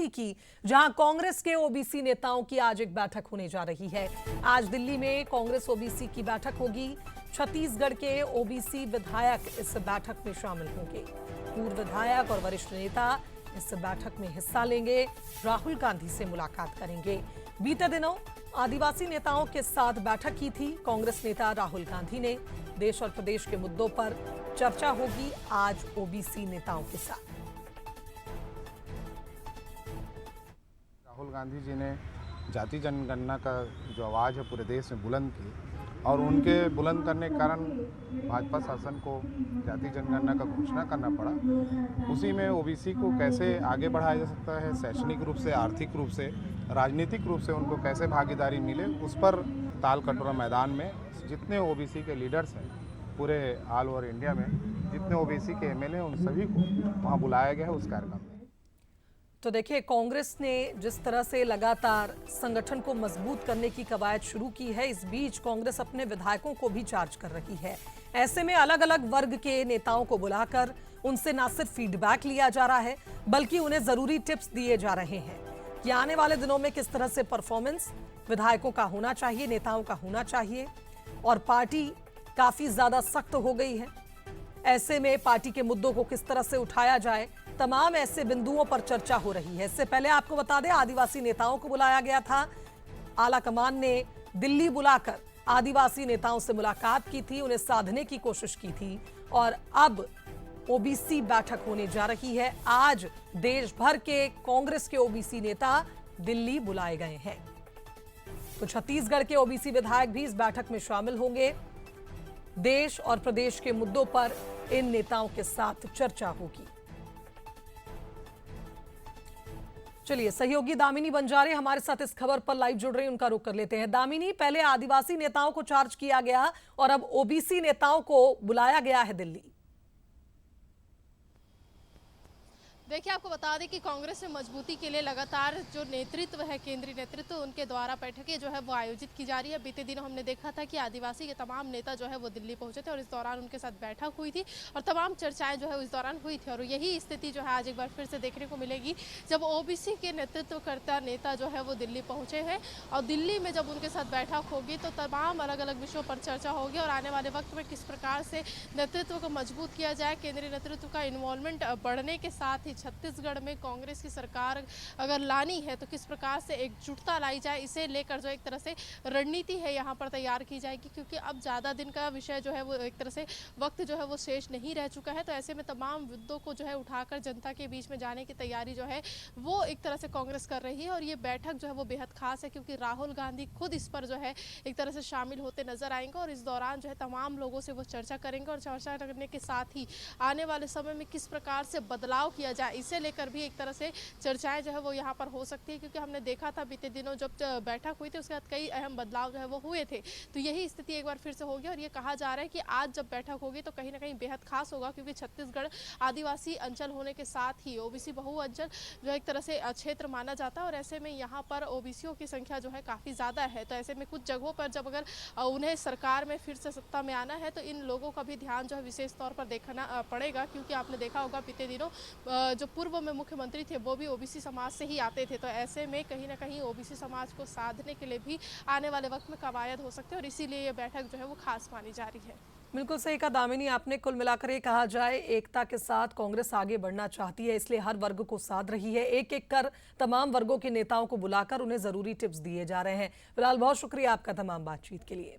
दिल्ली की, जहां कांग्रेस के ओबीसी नेताओं की आज एक बैठक होने जा रही है। आज दिल्ली में कांग्रेस ओबीसी की बैठक होगी। छत्तीसगढ़ के ओबीसी विधायक इस बैठक में शामिल होंगे। पूर्व विधायक और वरिष्ठ नेता इस बैठक में हिस्सा लेंगे, राहुल गांधी से मुलाकात करेंगे। बीते दिनों आदिवासी नेताओं के साथ बैठक की थी कांग्रेस नेता राहुल गांधी ने। देश और प्रदेश के मुद्दों पर चर्चा होगी आज ओबीसी नेताओं के साथ। राहुल गांधी जी ने जाति जनगणना का जो आवाज़ है पूरे देश में बुलंद की और उनके बुलंद करने के कारण भाजपा शासन को जाति जनगणना का घोषणा करना पड़ा। उसी में ओबीसी को कैसे आगे बढ़ाया जा सकता है, शैक्षणिक रूप से, आर्थिक रूप से, राजनीतिक रूप से उनको कैसे भागीदारी मिले, उस पर ताल कटोरा मैदान में जितने ओबीसी के लीडर्स हैं पूरे ऑल ओवर इंडिया में, जितने ओबीसी के एमएलए हैं, उन सभी को वहाँ बुलाया गया है उस कार्यक्रम में। तो देखिए, कांग्रेस ने जिस तरह से लगातार संगठन को मजबूत करने की कवायद शुरू की है, इस बीच कांग्रेस अपने विधायकों को भी चार्ज कर रही है। ऐसे में अलग अलग वर्ग के नेताओं को बुलाकर उनसे न सिर्फ फीडबैक लिया जा रहा है, बल्कि उन्हें जरूरी टिप्स दिए जा रहे हैं कि आने वाले दिनों में किस तरह से परफॉर्मेंस विधायकों का होना चाहिए, नेताओं का होना चाहिए। और पार्टी काफी ज्यादा सख्त हो गई है। ऐसे में पार्टी के मुद्दों को किस तरह से उठाया जाए, तमाम ऐसे बिंदुओं पर चर्चा हो रही है। इससे पहले आपको बता दें, आदिवासी नेताओं को बुलाया गया था। आला कमान ने दिल्ली बुलाकर आदिवासी नेताओं से मुलाकात की थी, उन्हें साधने की कोशिश की थी। और अब ओबीसी बैठक होने जा रही है। आज देश भर के कांग्रेस के ओबीसी नेता दिल्ली बुलाए गए हैं। तो छत्तीसगढ़ के ओबीसी विधायक भी इस बैठक में शामिल होंगे। देश और प्रदेश के मुद्दों पर इन नेताओं के साथ चर्चा होगी। चलिए, सहयोगी दामिनी बंजारे हमारे साथ इस खबर पर लाइव जुड़ रही हैं, उनका रुख कर लेते हैं। दामिनी, पहले आदिवासी नेताओं को चार्ज किया गया और अब ओबीसी नेताओं को बुलाया गया है दिल्ली। देखिए, आपको बता दें कि कांग्रेस में मजबूती के लिए लगातार जो नेतृत्व है, केंद्रीय नेतृत्व, उनके द्वारा बैठकें जो है वो आयोजित की जा रही है। बीते दिनों हमने देखा था कि आदिवासी के तमाम नेता जो है वो दिल्ली पहुंचे थे और इस दौरान उनके साथ बैठक हुई थी और तमाम चर्चाएं जो है इस दौरान हुई थी। और यही स्थिति जो है आज एक बार फिर से देखने को मिलेगी, जब ओबीसी के नेतृत्वकर्ता नेता जो है वो दिल्ली पहुंचे हैं और दिल्ली में जब उनके साथ बैठक होगी तो तमाम अलग अलग विषयों पर चर्चा होगी और आने वाले वक्त में किस प्रकार से नेतृत्व को मजबूत किया जाए, केंद्रीय नेतृत्व का इन्वॉल्वमेंट बढ़ने के साथ ही छत्तीसगढ़ में कांग्रेस की सरकार अगर लानी है तो किस प्रकार से एकजुटता लाई जाए, इसे लेकर जो एक तरह से रणनीति है यहाँ पर तैयार की जाएगी। क्योंकि अब ज़्यादा दिन का विषय जो है वो एक तरह से वक्त जो है वो शेष नहीं रह चुका है। तो ऐसे में तमाम मुद्दों को जो है उठाकर जनता के बीच में जाने की तैयारी जो है वो एक तरह से कांग्रेस कर रही है। और ये बैठक जो है वो बेहद खास है क्योंकि राहुल गांधी खुद इस पर जो है एक तरह से शामिल होते नजर आएंगे और इस दौरान जो है तमाम लोगों से वो चर्चा करेंगे और चर्चा करने के साथ ही आने वाले समय में किस प्रकार से बदलाव किया जाए, इसे लेकर भी एक तरह से चर्चाएं जो है वो यहाँ पर हो सकती है। क्योंकि हमने देखा था बीते दिनों जब बैठक हुई थी उसके बाद कई अहम बदलाव जो है वो हुए थे। तो यही स्थिति एक बार फिर से होगी और ये कहा जा रहा है कि आज जब बैठक होगी तो कहीं ना कहीं बेहद खास होगा क्योंकि छत्तीसगढ़ आदिवासी अंचल होने के साथ ही ओबीसी बहु अंचल जो एक तरह से क्षेत्र माना जाता है और ऐसे में यहाँ पर ओबीसीओं की संख्या जो है काफ़ी ज़्यादा है। तो ऐसे में कुछ जगहों पर जब अगर उन्हें सरकार में फिर से सत्ता में आना है तो इन लोगों का भी ध्यान जो है विशेष तौर पर देखना पड़ेगा। क्योंकि आपने देखा होगा बीते दिनों जो पूर्व में मुख्यमंत्री थे वो भी ओबीसी समाज से ही आते थे। तो ऐसे में कहीं ना कहीं ओबीसी समाज को साधने के लिए भी आने वाले वक्त में कवायद हो सकते हैं और इसीलिए ये बैठक जो है वो खास मानी जा रही है। बिल्कुल सही कहा दामिनी आपने। कुल मिलाकर ये कहा जाए, एकता के साथ कांग्रेस आगे बढ़ना चाहती है, इसलिए हर वर्ग को साध रही है। एक एक कर तमाम वर्गों के नेताओं को बुलाकर उन्हें जरूरी टिप्स दिए जा रहे हैं। फिलहाल बहुत शुक्रिया आपका तमाम बातचीत के लिए।